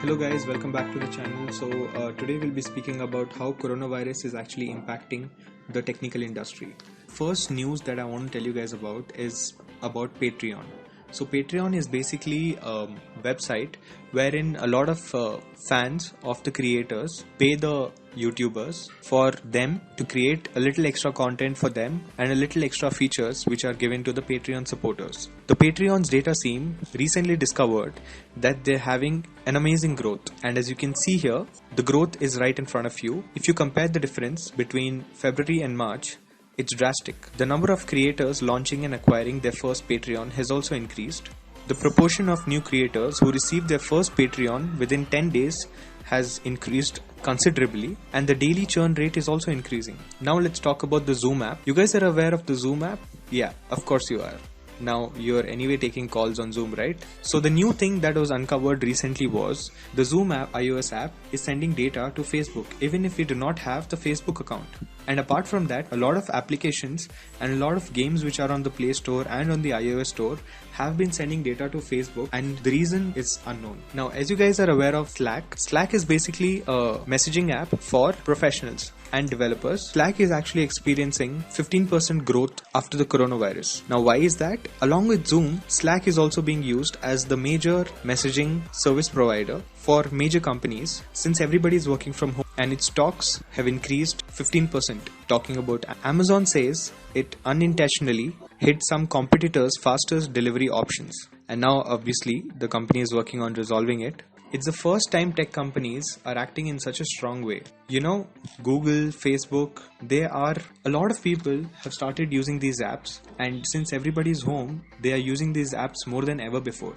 Hello guys, welcome back to the channel. Today we'll be speaking about how coronavirus is actually impacting the technical industry. First news that I want to tell you guys about is about Patreon. So Patreon is basically a website wherein a lot of fans of the creators pay the YouTubers for them to create a little extra content for them and a little extra features which are given to the Patreon supporters. The Patreon's data team recently discovered that they're having an amazing growth, and as you can see here, the growth is right in front of you. If you compare the difference between February and March, it's drastic. The number of creators launching and acquiring their first Patreon has also increased. The proportion of new creators who received their first Patreon within 10 days has increased considerably, and the daily churn rate is also increasing. Now let's talk about the Zoom app. You guys are aware of the Zoom app? Yeah, of course you are. Now you're anyway taking calls on Zoom, right? So the new thing that was uncovered recently was the Zoom app, iOS app, is sending data to Facebook even if you do not have the Facebook account. And apart from that, a lot of applications and a lot of games which are on the Play Store and on the iOS Store have been sending data to Facebook, and the reason is unknown. Now, as you guys are aware of Slack is basically a messaging app for professionals and developers. Slack is actually experiencing 15% growth after the coronavirus. Now, why is that? Along with Zoom, Slack is also being used as the major messaging service provider for major companies since everybody is working from home, and its stocks have increased 15%. Talking about Amazon says it unintentionally hit some competitors' fastest delivery options, and now obviously the company is working on resolving it. It's the first time tech companies are acting in such a strong way. You know, Google, Facebook, a lot of people have started using these apps, and since everybody's home, they are using these apps more than ever before.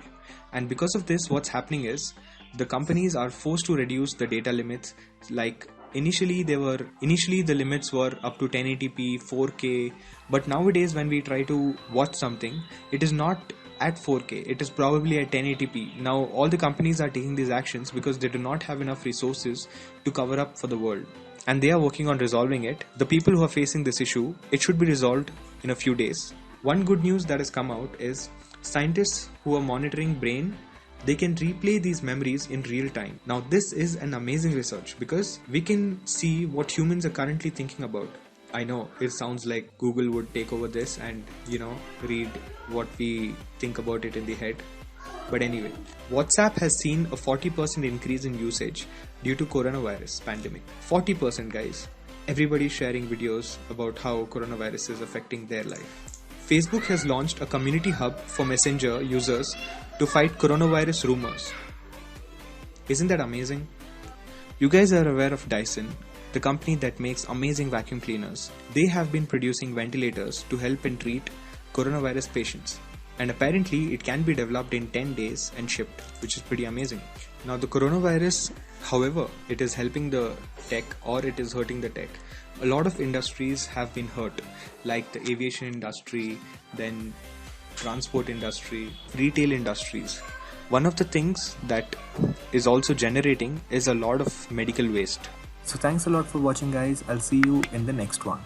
And because of this, what's happening is the companies are forced to reduce the data limits. Like initially the limits were up to 1080p, 4K, but nowadays when we try to watch something, it is not at 4K, it is probably at 1080p. Now all the companies are taking these actions because they do not have enough resources to cover up for the world, and they are working on resolving it. The people who are facing this issue, it should be resolved in a few days. One good news that has come out is scientists who are monitoring brain, they can replay these memories in real time. Now this is an amazing research because we can see what humans are currently thinking about. I know it sounds like Google would take over this and read what we think about it in the head. But anyway, WhatsApp has seen a 40% increase in usage due to coronavirus pandemic. 40% guys. Everybody's sharing videos about how coronavirus is affecting their life. Facebook has launched a community hub for Messenger users to fight coronavirus rumors. Isn't that amazing? You guys are aware of Dyson, the company that makes amazing vacuum cleaners. They have been producing ventilators to help and treat coronavirus patients. And apparently it can be developed in 10 days and shipped, which is pretty amazing. Now the coronavirus, however, it is helping the tech or it is hurting the tech. A lot of industries have been hurt, like the aviation industry, then transport industry, retail industries. One of the things that is also generating is a lot of medical waste. So thanks a lot for watching guys. I'll see you in the next one.